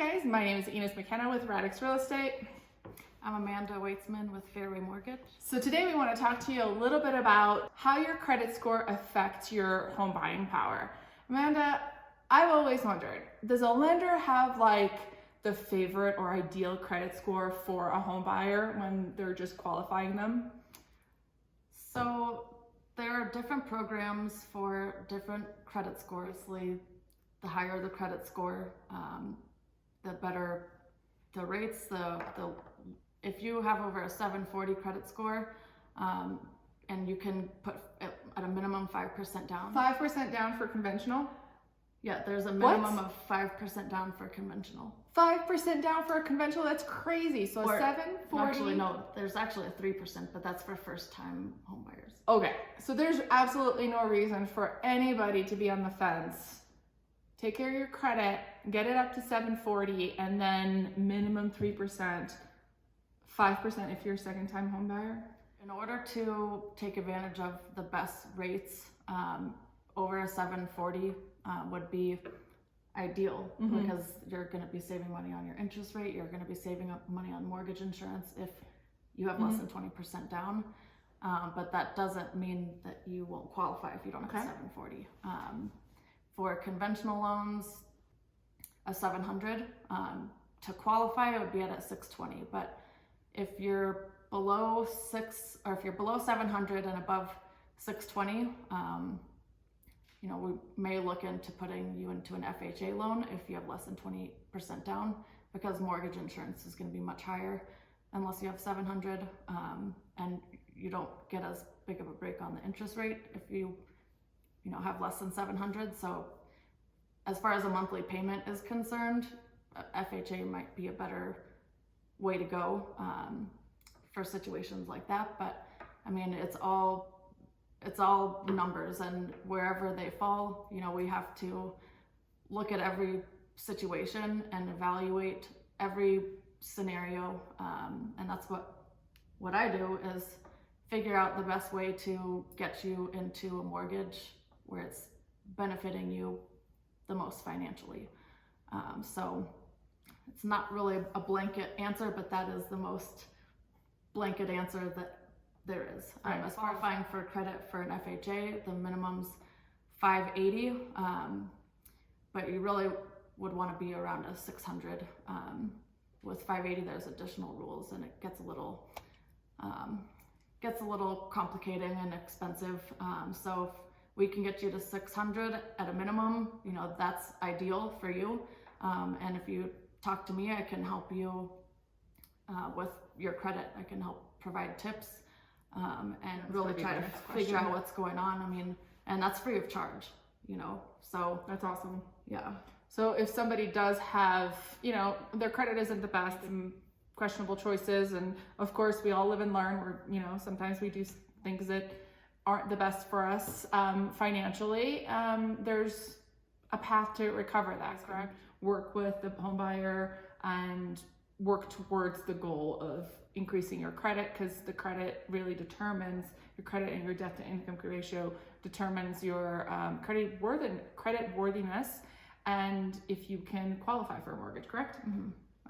guys, my name is Ines McKenna with Radix Real Estate. I'm Amanda Weitzman with Fairway Mortgage. So today we want to talk to you a little bit about how your credit score affects your home buying power. Amanda, I've always wondered, does a lender have like the favorite or ideal credit score for a home buyer when they're just qualifying them? So there are different programs for different credit scores. The higher the credit score, the better the rates. If you have over a 740 credit score, and you can put at a minimum 5% down. 5% down for conventional? Yeah, there's a minimum of 5% down for conventional. 5% down for a conventional? That's crazy. So Or, 740? Actually, no, there's actually a 3%, but that's for first-time home buyers. Okay, so there's absolutely no reason for anybody to be on the fence. Take care of your credit, get it up to 740, and then minimum 3%, 5% if you're a second-time home buyer. In order to take advantage of the best rates, over a 740 would be ideal, because you're going to be saving money on your interest rate. You're going to be saving up money on mortgage insurance if you have less than 20% down. But that doesn't mean that you won't qualify if you don't have 740. For conventional loans, a 700, to qualify, it would be at a 620. But if you're below 700 and above 620, we may look into putting you into an FHA loan if you have less than 20% down, because mortgage insurance is going to be much higher unless you have 700, and you don't get as big of a break on the interest rate if you have less than 700. So as far as a monthly payment is concerned, FHA might be a better way to go for situations like that. But I mean, it's all numbers, and wherever they fall, we have to look at every situation and evaluate every scenario. And that's what I do, is figure out the best way to get you into a mortgage where it's benefiting you the most financially. So it's not really a blanket answer, but that is the most blanket answer that there is. As far as qualifying for credit for an FHA, the minimum's 580, but you really would want to be around a 600. With 580, there's additional rules, and it gets a little complicating and expensive. So if we can get you to 600 at a minimum, that's ideal for you. And if you talk to me, I can help you with your credit. I can help provide tips, and really try to figure out what's going on. I mean, and that's free of charge, so that's awesome. Yeah. So if somebody does have, their credit isn't the best, and questionable choices, and of course we all live and learn, sometimes we do things that aren't the best for us financially, there's a path to recover that, correct? Work with the home buyer and work towards the goal of increasing your credit, because the credit really determines your credit, and your debt to income ratio determines your credit worthiness, and if you can qualify for a mortgage, correct?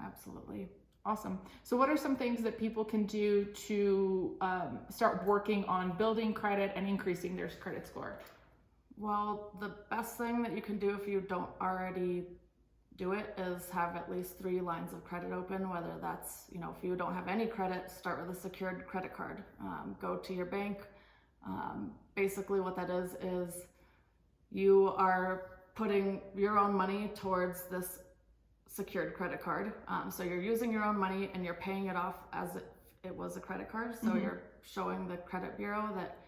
Absolutely. Awesome. So what are some things that people can do to start working on building credit and increasing their credit score? Well, the best thing that you can do if you don't already do it is have at least 3 lines of credit open, whether that's, if you don't have any credit, start with a secured credit card. Go to your bank. Basically what that is you are putting your own money towards this secured credit card. So you're using your own money and you're paying it off as if it was a credit card. So you're showing the credit bureau that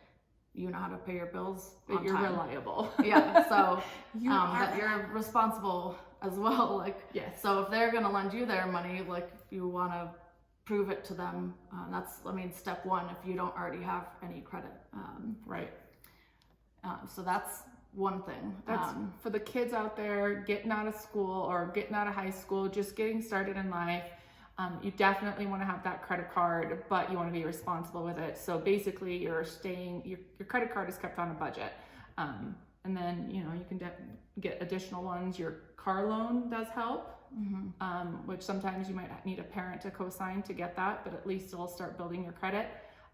you know how to pay your bills that on you're time. Reliable. Yeah, so that you're responsible as well. Yes. So if they're going to lend you their money, you want to prove it to them. That's step 1 if you don't already have any credit. Right. So that's one thing. That's for the kids out there getting out of school or getting out of high school, just getting started in life. You definitely want to have that credit card, but you want to be responsible with it. So basically your credit card is kept on a budget. And then, you can get additional ones. Your car loan does help. which sometimes you might need a parent to co-sign to get that, but at least it'll start building your credit.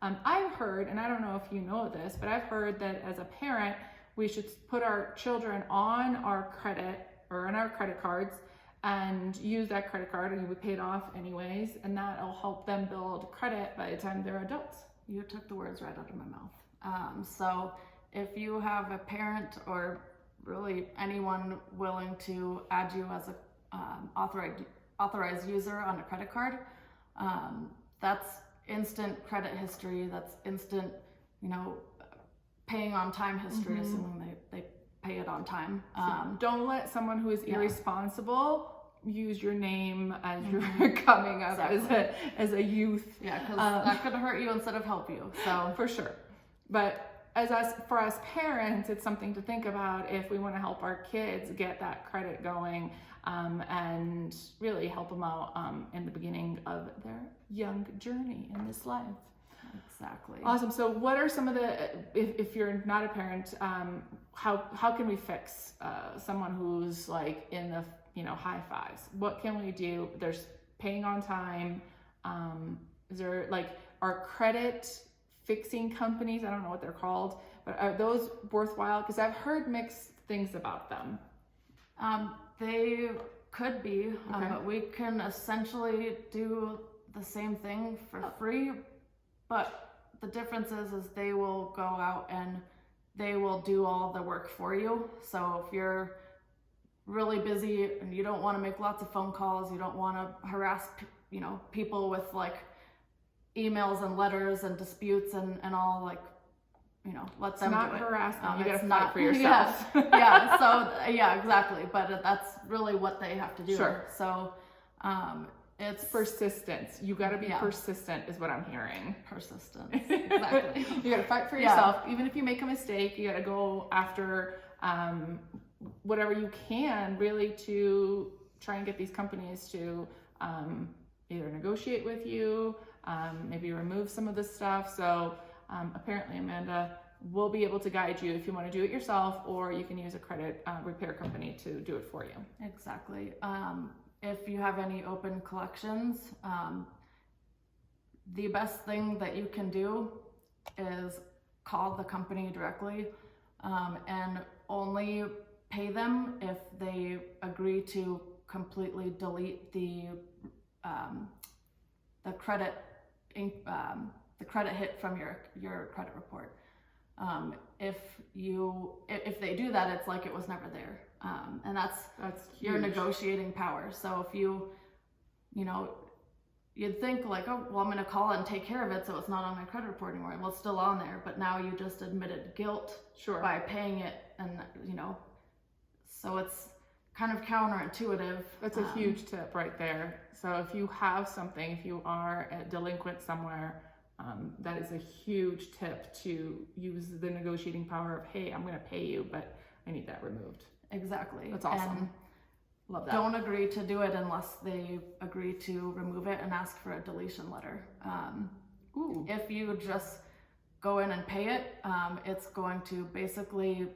I've heard, and I don't know if you know this, but I've heard that as a parent, we should put our children on our credit or on our credit cards and use that credit card, and you would pay it off anyways, and that'll help them build credit by the time they're adults. You took the words right out of my mouth. So if you have a parent or really anyone willing to add you as a authorized user on a credit card, that's instant credit history, that's instant, paying on time history, assuming they pay it on time. Don't let someone who is irresponsible use your name as you're coming up as a youth. Yeah, because that could hurt you instead of help you. So for sure. But for us parents, it's something to think about if we want to help our kids get that credit going, and really help them out in the beginning of their young journey in this life. Exactly. Awesome. So what are some of the, if you're not a parent, how can we fix someone who's like in the high fives? What can we do? There's paying on time. Is there are credit fixing companies, I don't know what they're called, but are those worthwhile? Because I've heard mixed things about them. They could be, but we can essentially do the same thing for free. But the difference is they will go out and they will do all the work for you. So if you're really busy and you don't want to make lots of phone calls, you don't want to harass, people with emails and letters and disputes and all, let them do it. It's not harassment. You gotta not fight for yourself. Yeah. So exactly. But that's really what they have to do. Sure. So, it's persistence. You got to be persistent is what I'm hearing. Persistence. Exactly. You got to fight for yourself. Even if you make a mistake, you got to go after whatever you can really to try and get these companies to either negotiate with you, maybe remove some of the stuff. So apparently Amanda will be able to guide you if you want to do it yourself, or you can use a credit repair company to do it for you. Exactly. If you have any open collections, the best thing that you can do is call the company directly, and only pay them if they agree to completely delete the credit hit from your credit report. If they do that, it's like it was never there. And that's your negotiating power. So if you'd think I'm going to call and take care of it so it's not on my credit report anymore. Well, it's still on there, but now you just admitted guilt by paying it, and so it's kind of counterintuitive. That's a huge tip right there. So if you have something, if you are a delinquent somewhere, that is a huge tip to use the negotiating power of, hey, I'm going to pay you, but I need that removed. Exactly. That's awesome. And love that. Don't agree to do it unless they agree to remove it and ask for a deletion letter. If you just go in and pay it, it's going to basically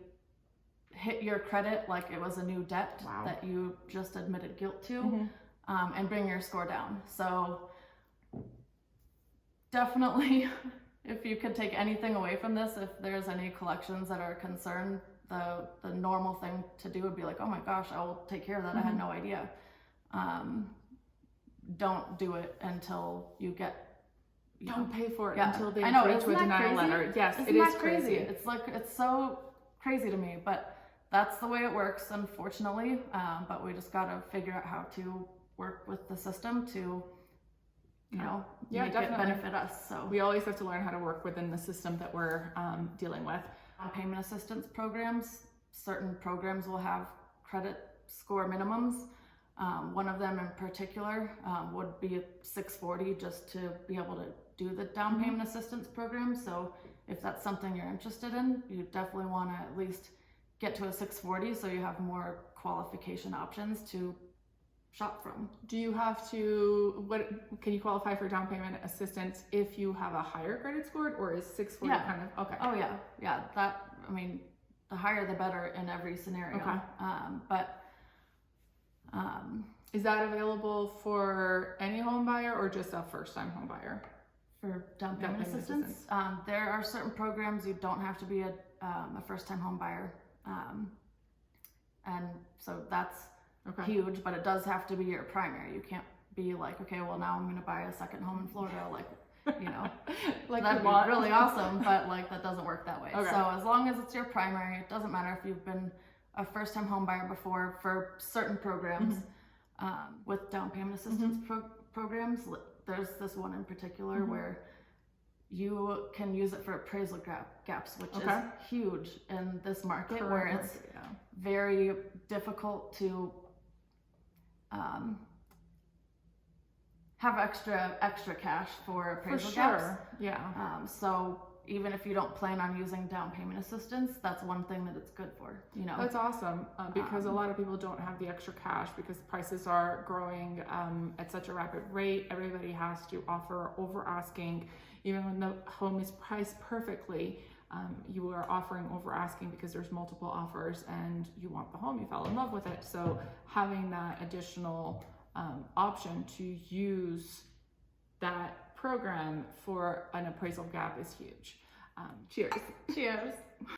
hit your credit like it was a new debt that you just admitted guilt to, and bring your score down. So definitely, if you could take anything away from this, if there's any collections that are concerned, the normal thing to do would be oh my gosh, I will take care of that. I had no idea. Don't do it until you get. Don't pay for it until they agree to a denial letter. Yes, Isn't it is that crazy. It's so crazy to me, but that's the way it works, unfortunately. But we just gotta figure out how to work with the system to, make it benefit us. So we always have to learn how to work within the system that we're dealing with. Payment assistance programs, certain programs will have credit score minimums. One of them in particular would be 640 just to be able to do the down payment assistance program. So if that's something you're interested in, you definitely want to at least get to a 640 so you have more qualification options to shop from. Do you have can you qualify for down payment assistance if you have a higher credit score, or is 640 kind of, okay. Oh yeah. The higher the better in every scenario. Okay. Is that available for any home buyer or just a first-time home buyer? For down payment assistance, there are certain programs you don't have to be a first-time home buyer, and so that's huge. But it does have to be your primary. You can't be like, okay, well now I'm going to buy a second home in Florida, like, you know, like that'd be really awesome, but like that doesn't work that way. So as long as it's your primary, it doesn't matter if you've been a first-time home buyer before. For certain programs, with down payment assistance programs, there's this one in particular where you can use it for appraisal gaps, which is huge in this market where it's very difficult to have extra cash for appraisal gaps. So even if you don't plan on using down payment assistance, that's one thing that it's good for, you know. That's awesome, because a lot of people don't have the extra cash because prices are growing at such a rapid rate. Everybody has to offer over asking. Even when the home is priced perfectly, you are offering over asking because there's multiple offers and you want the home, you fell in love with it. So having that additional option to use that program for an appraisal gap is huge. Cheers. Cheers.